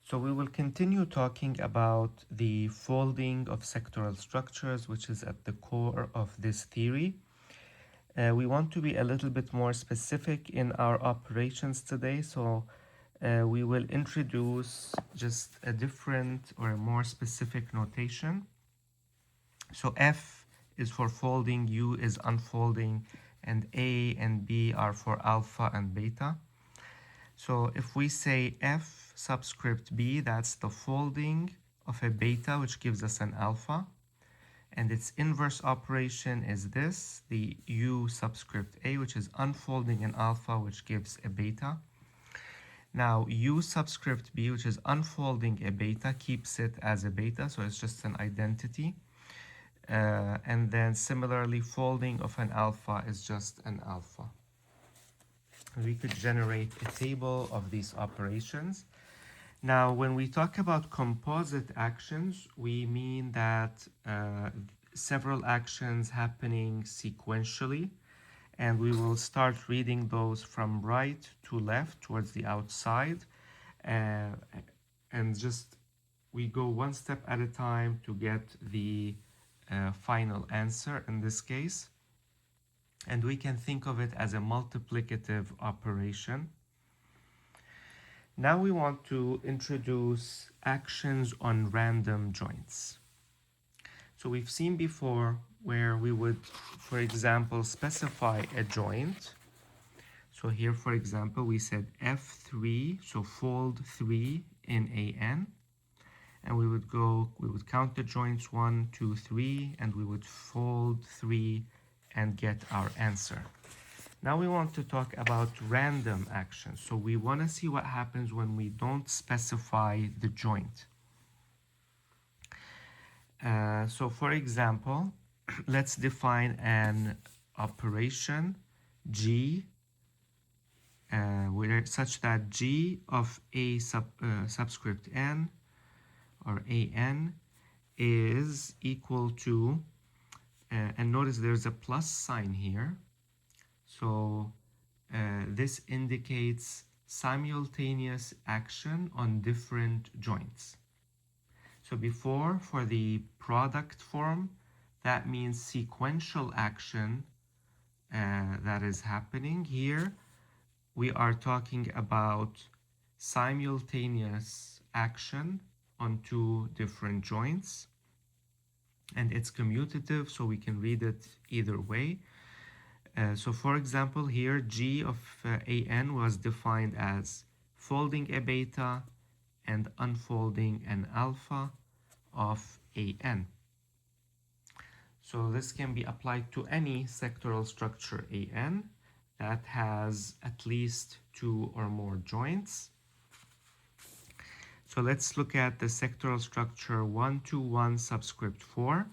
So we will continue talking about the folding of sectoral structures, which is at the core of this theory. We want to be a little bit more specific in our operations today, so we will introduce just a different or a more specific notation. So F is for folding, U is unfolding, and A and B are for alpha and beta. So if we say F subscript B, that's the folding of a beta, which gives us an alpha. And its inverse operation is this, the U subscript A, which is unfolding an alpha, which gives a beta. Now, U subscript B, which is unfolding a beta, keeps it as a beta, so it's just an identity. And then similarly, folding of an alpha is just an alpha. We could generate a table of these operations. Now, when we talk about composite actions, we mean that several actions happening sequentially, and we will start reading those from right to left towards the outside, and just we go one step at a time to get the final answer in this case. And we can think of it as a multiplicative operation. Now we want to introduce actions on random joints. So we've seen before where we would, for example, specify a joint. So here, for example, we said F3, so fold 3 in AN. And we would count the joints 1, 2, 3, and we would fold 3 and get our answer. Now we want to talk about random actions. So we want to see what happens when we don't specify the joint. So for example, let's define an operation G such that G of A subscript N or AN is equal to, and notice there's a plus sign here. So this indicates simultaneous action on different joints. So before, for the product form, that means sequential action that is happening. Here, we are talking about simultaneous action on two different joints. And it's commutative, so we can read it either way. So for example, here G of AN was defined as folding a beta and unfolding an alpha of AN. So this can be applied to any sectoral structure AN that has at least two or more joints. So let's look at the sectoral structure 1, 2, 1 subscript 4.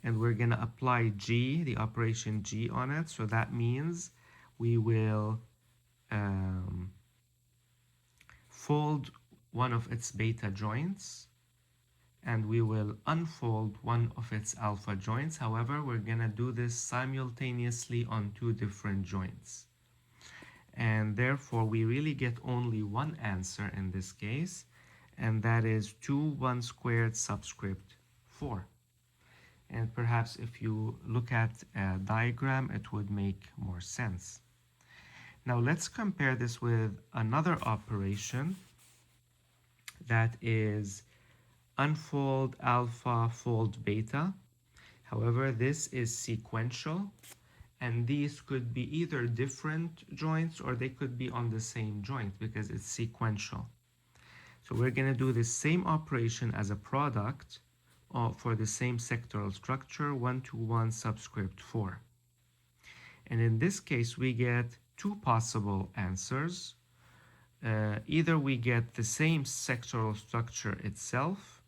And we're going to apply G, the operation G on it. So that means we will fold one of its beta joints, and we will unfold one of its alpha joints. However, we're going to do this simultaneously on two different joints. And therefore, we really get only one answer in this case, and that is 2, 1 squared subscript 4. And perhaps if you look at a diagram, it would make more sense. Now let's compare this with another operation that is unfold alpha, fold beta. However, this is sequential, and these could be either different joints or they could be on the same joint because it's sequential. So we're going to do the same operation as a product for the same sectoral structure, 1 to 1 subscript 4. And in this case, we get two possible answers. Either we get the same sectoral structure itself,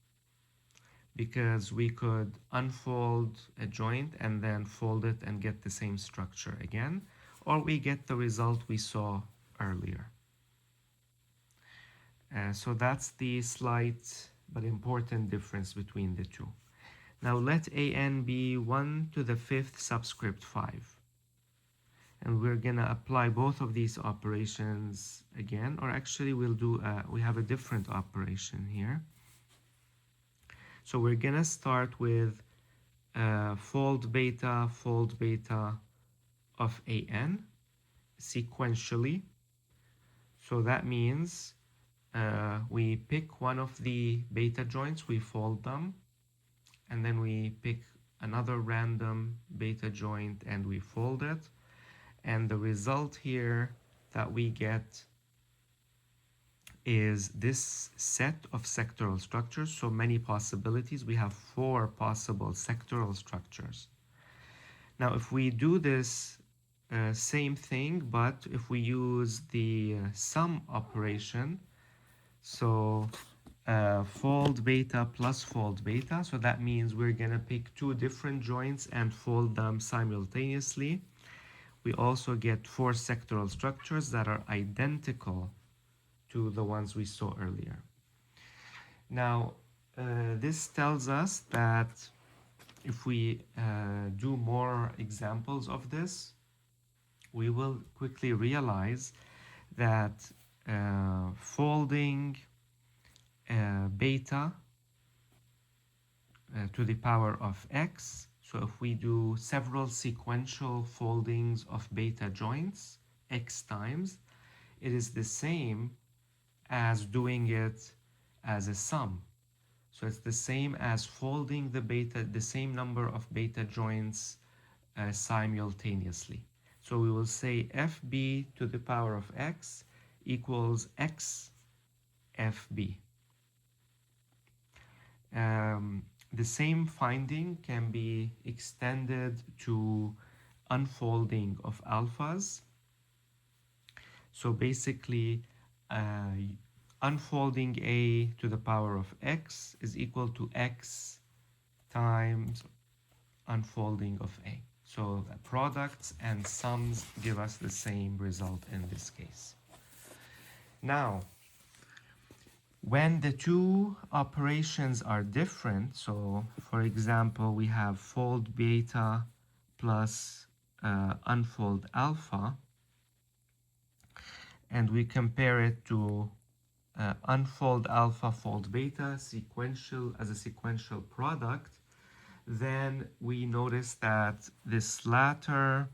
because we could unfold a joint and then fold it and get the same structure again, or we get the result we saw earlier. So that's the slight but important difference between the two. Now let AN be 1 to the 5th subscript 5. And we're gonna apply both of these operations again, or actually we have a different operation here. So we're gonna start with fold beta of an sequentially. So that means we pick one of the beta joints, we fold them, and then we pick another random beta joint and we fold it. And the result here that we get is this set of sectoral structures. So many possibilities. We have 4 possible sectoral structures. Now, if we do this same thing, but if we use the sum operation, so fold beta plus fold beta, so that means we're going to pick 2 different joints and fold them simultaneously. We also get 4 sectoral structures that are identical to the ones we saw earlier. Now, this tells us that if we do more examples of this, we will quickly realize that folding beta to the power of x, so if we do several sequential foldings of beta joints x times, it is the same as doing it as a sum. So it's the same as folding the same number of beta joints simultaneously. So we will say fb to the power of x equals x fb. The same finding can be extended to unfolding of alphas. So basically, unfolding a to the power of x is equal to x times unfolding of a. So products and sums give us the same result in this case. Now, when the 2 operations are different, so for example, we have fold beta plus unfold alpha, and we compare it to unfold alpha, fold beta, sequential as a sequential product, then we notice that this latter,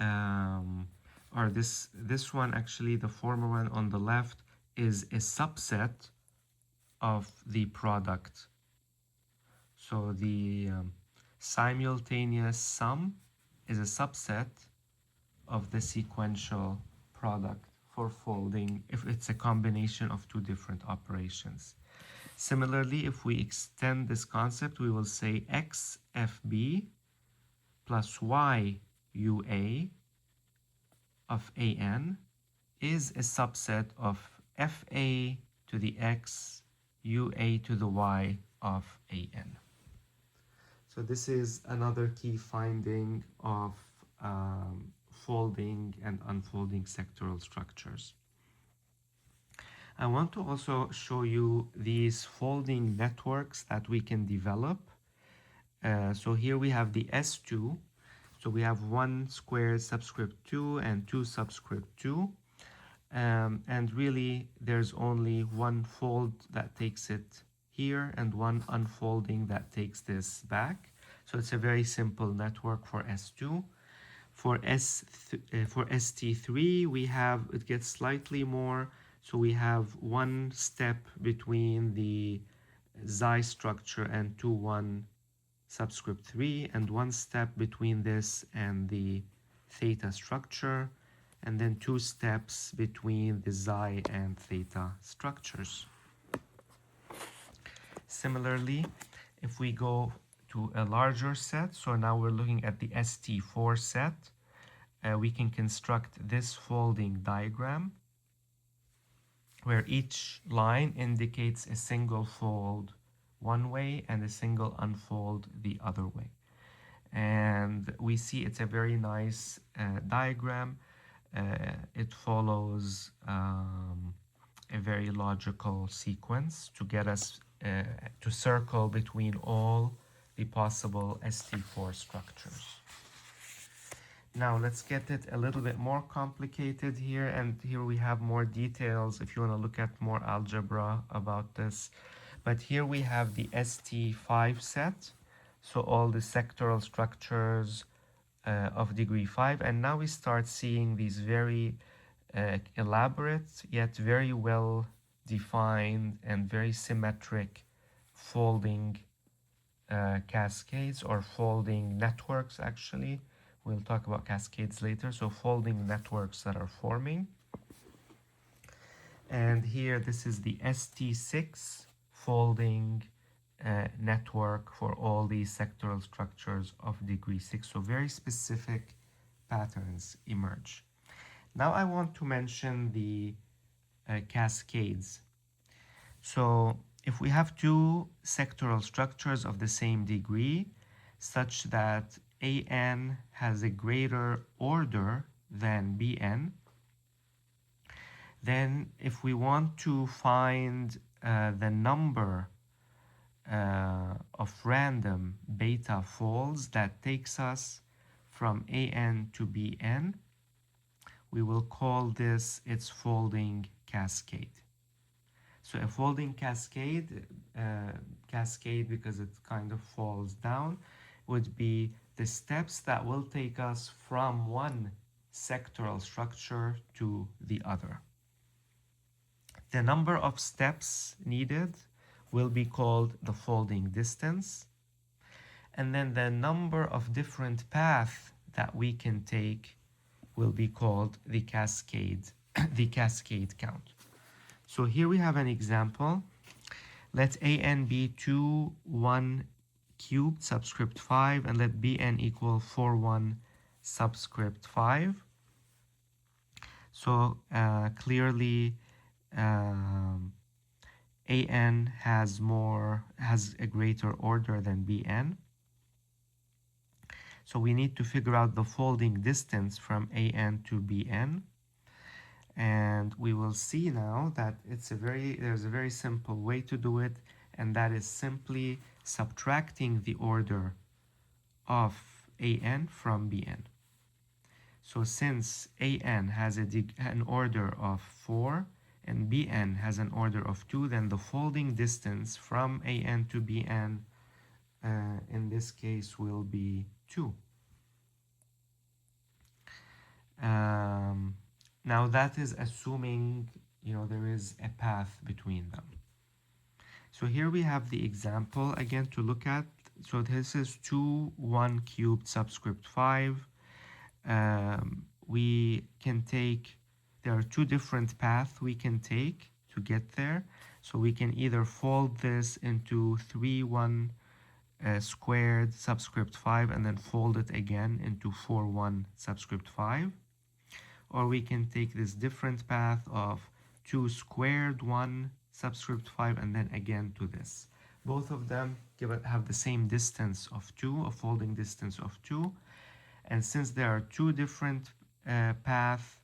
or this one actually, the former one on the left, is a subset of the product. So the simultaneous sum is a subset of the sequential product for folding if it's a combination of 2 different operations. Similarly, if we extend this concept, we will say x fb plus y ua of an is a subset of fa to the x ua to the y of an. So this is another key finding of folding and unfolding sectoral structures. I want to also show you these folding networks that we can develop. So here we have the S2. So we have 1 squared subscript 2 and 2 subscript 2. And really there's only one fold that takes it here and one unfolding that takes this back. So it's a very simple network for S2. For ST3 we have, it gets slightly more. So we have 1 step between the xi structure and 2,1 subscript 3, and 1 step between this and the theta structure, and then 2 steps between the xi and theta structures. Similarly, if we go to a larger set, so now we're looking at the ST4 set, we can construct this folding diagram where each line indicates a single fold one way and a single unfold the other way. And we see it's a very nice diagram. It follows a very logical sequence to get us to circle between all the possible ST4 structures. Now let's get it a little bit more complicated here, and here we have more details if you want to look at more algebra about this. But here we have the ST5 set, so all the sectoral structures of degree 5, and now we start seeing these very elaborate yet very well defined and very symmetric folding cascades, or folding networks actually. We'll talk about cascades later. So folding networks that are forming. And here this is the ST6 folding network for all these sectoral structures of degree 6. So very specific patterns emerge. Now I want to mention the cascades. So if we have two sectoral structures of the same degree, such that AN has a greater order than BN, then if we want to find the number of random beta folds that takes us from AN to BN, we will call this its folding cascade. So a folding cascade because it kind of falls down, would be the steps that will take us from one sectoral structure to the other. The number of steps needed will be called the folding distance, and then the number of different paths that we can take will be called the cascade, the cascade count. So here we have an example. Let AN be 2, 1 cubed subscript 5, and let BN equal 4, 1 subscript 5. So clearly AN has a greater order than BN. So we need to figure out the folding distance from AN to BN. And we will see now that there's a very simple way to do it, and that is simply subtracting the order of AN from BN. So since AN has an order of 4 and BN has an order of 2, then the folding distance from AN to BN in this case will be 2. Now that is assuming there is a path between them. So here we have the example again to look at. So this is 2, 1 cubed subscript 5. We can take, there are two different paths we can take to get there. So we can either fold this into 3, 1 squared subscript 5 and then fold it again into 4, 1 subscript 5. Or we can take this different path of 2 squared 1 subscript 5 and then again to this. Both of them have the same distance of 2, a folding distance of 2. And since there are two different paths,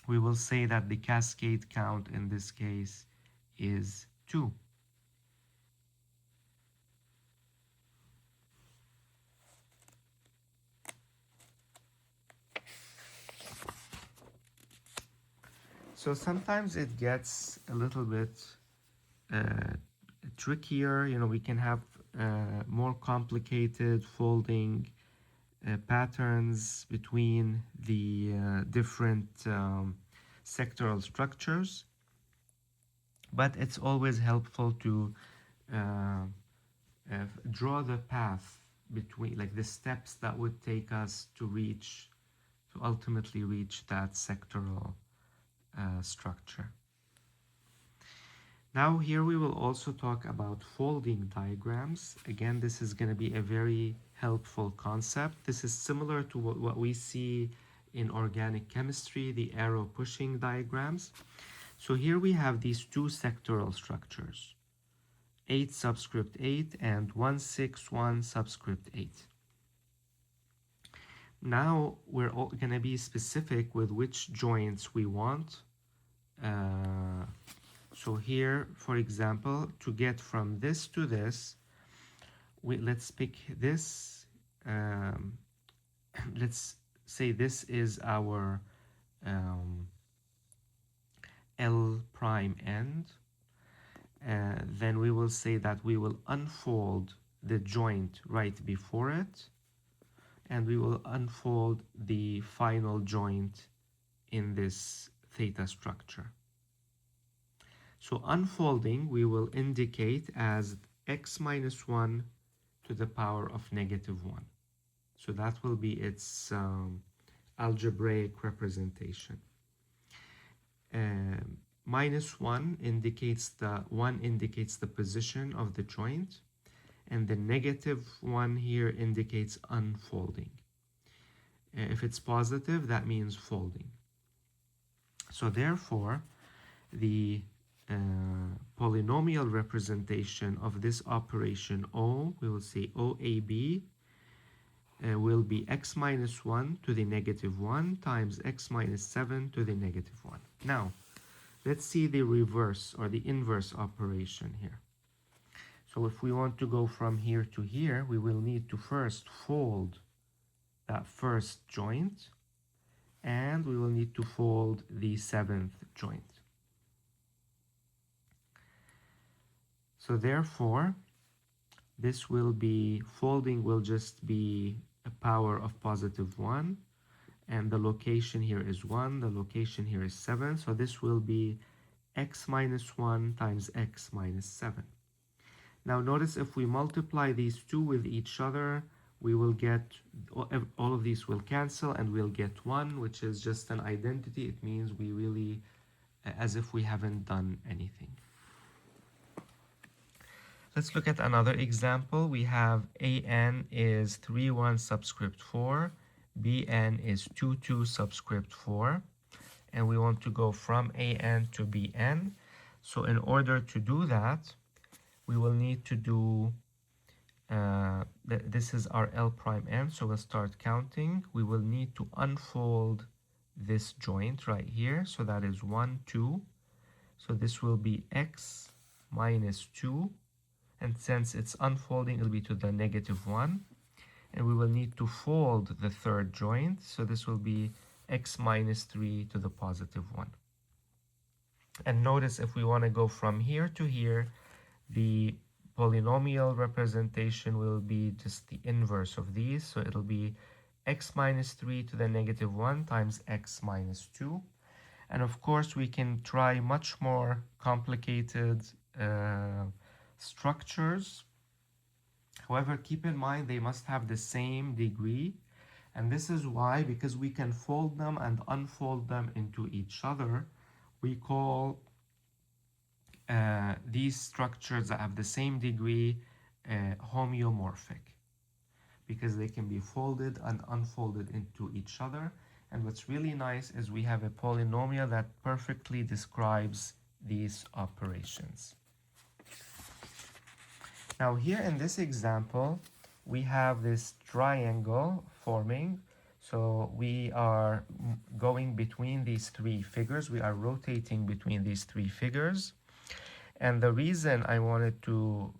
we will say that the cascade count in this case is 2. So sometimes it gets a little bit trickier. We can have more complicated folding patterns between the different sectoral structures, but it's always helpful to draw the path between, like the steps that would take us to ultimately reach that sectoral structure. Now here we will also talk about folding diagrams. Again, this is going to be a very helpful concept. This is similar to what we see in organic chemistry, the arrow pushing diagrams. So here we have these two sectoral structures, 8 subscript 8 and 1, 6, 1 subscript 8. Now we're going to be specific with which joints we want. So here, for example, to get from this to this, let's pick this let's say this is our um, L prime end, then we will say that we will unfold the joint right before it, and we will unfold the final joint in this theta structure. So unfolding we will indicate as x minus 1 to the power of negative 1. So that will be its algebraic representation. Minus 1 indicates the position of the joint, and the negative 1 here indicates unfolding. If it's positive, that means folding. So therefore, the polynomial representation of this operation O, we will say OAB, will be x minus 1 to the negative 1 times x minus 7 to the negative 1. Now, let's see the reverse or the inverse operation here. So if we want to go from here to here, we will need to first fold that first joint, and we will need to fold the seventh joint. So therefore, this will be, folding will just be a power of positive 1, and the location here is 1, the location here is 7, so this will be x minus 1 times x minus 7. Now notice if we multiply these two with each other, we will get, all of these will cancel and we'll get 1, which is just an identity. It means we really, as if we haven't done anything. Let's look at another example. We have an is 3,1 subscript 4, bn is 2,2 subscript 4, and we want to go from an to bn. So in order to do that, we will need to do, this is our L prime n, so we'll start counting. We will need to unfold this joint right here, so that is 1, 2. So this will be x minus 2, and since it's unfolding, it'll be to the negative 1. And we will need to fold the third joint, so this will be x minus 3 to the positive 1. And notice if we want to go from here to here, the polynomial representation will be just the inverse of these, so it'll be x minus 3 to the negative 1 times x minus 2. And of course, we can try much more complicated structures. However, keep in mind they must have the same degree, and this is why, because we can fold them and unfold them into each other, we call these structures that have the same degree homeomorphic, because they can be folded and unfolded into each other. And what's really nice is we have a polynomial that perfectly describes these operations. Now here in this example, we have this triangle forming. So we are going between these three figures. We are rotating between these three figures. And the reason I wanted to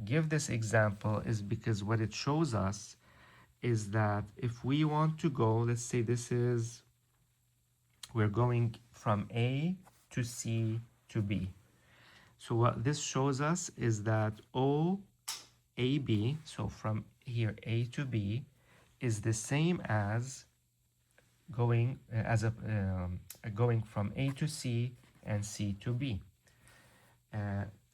give this example is because what it shows us is that if we want to go, let's say this is, we're going from A to C to B. So what this shows us is that OAB, so from here A to B, is the same as going going from A to C and C to B.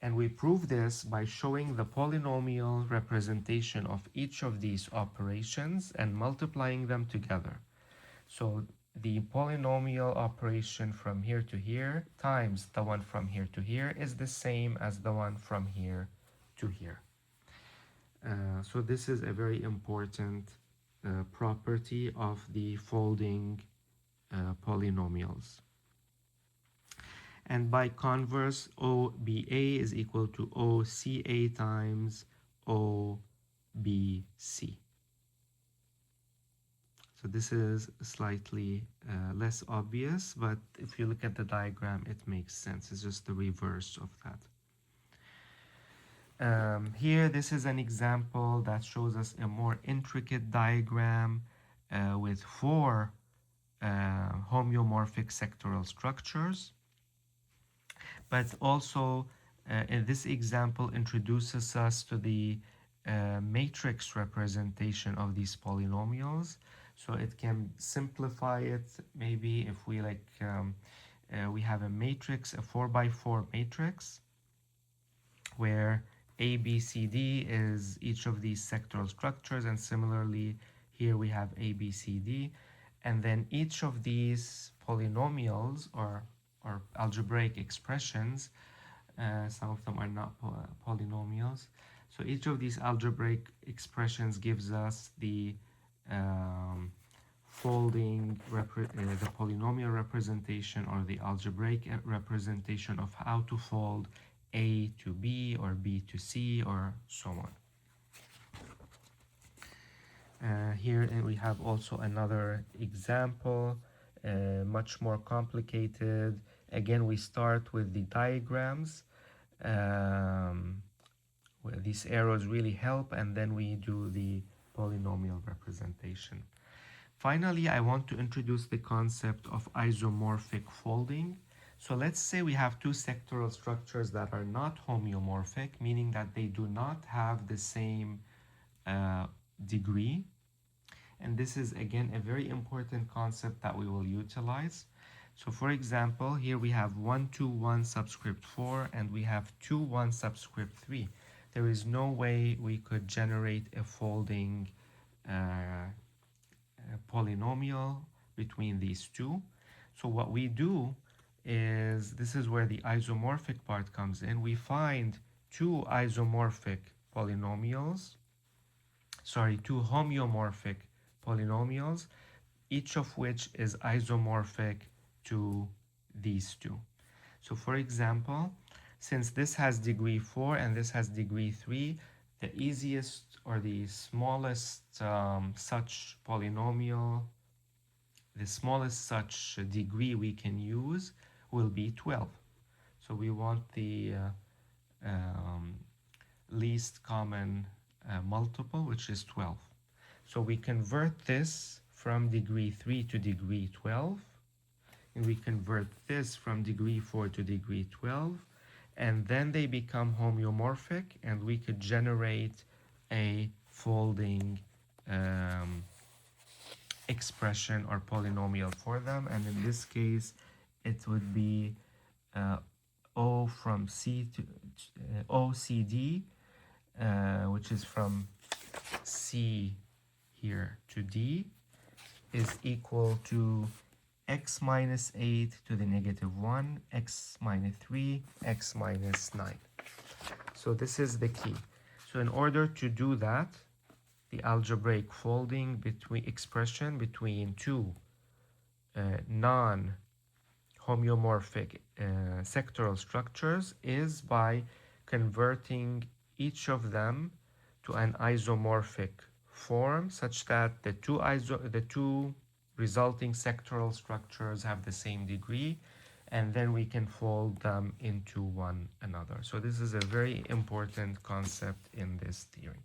And we prove this by showing the polynomial representation of each of these operations and multiplying them together. So the polynomial operation from here to here times the one from here to here is the same as the one from here to here. So this is a very important property of the folding polynomials. And by converse, OBA is equal to OCA times OBC. So this is slightly less obvious, but if you look at the diagram, it makes sense. It's just the reverse of that. Here, this is an example that shows us a more intricate diagram. with 4 homeomorphic sectoral structures, but also in this example introduces us to the matrix representation of these polynomials. So it can simplify it maybe if we we have a matrix, a 4 by 4 matrix, where A, B, C, D is each of these sectoral structures, and similarly here we have A, B, C, D, and then each of these polynomials or algebraic expressions, some of them are not polynomials, so each of these algebraic expressions gives us the folding, the polynomial representation or the algebraic representation of how to fold A to B or B to C or so on. Here we have also another example, much more complicated. Again, we start with the diagrams. Where these arrows really help, and then we do the polynomial representation. Finally, I want to introduce the concept of isomorphic folding. So let's say we have two sectoral structures that are not homeomorphic, meaning that they do not have the same degree. And this is again a very important concept that we will utilize. So for example, here we have 1, 2, 1 subscript 4, and we have 2, 1 subscript 3. There is no way we could generate a folding polynomial between these two. So what we do is, this is where the isomorphic part comes in. We find two isomorphic polynomials, two homeomorphic polynomials, each of which is isomorphic to these two. So for example, since this has degree 4 and this has degree 3, the easiest or the smallest such polynomial, the smallest such degree we can use will be 12. So we want the least common multiple, which is 12. So we convert this from degree 3 to degree 12, and we convert this from degree 4 to degree 12, and then they become homeomorphic, and we could generate a folding expression or polynomial for them. And in this case, it would be O from C to OCD, which is from C here to D, is equal to x minus 8 to the negative 1, x minus 3, x minus 9. So this is the key. So in order to do that, the algebraic folding expression between two non-homeomorphic sectoral structures is by converting each of them to an isomorphic form, such that the two resulting sectoral structures have the same degree, and then we can fold them into one another. So this is a very important concept in this theory.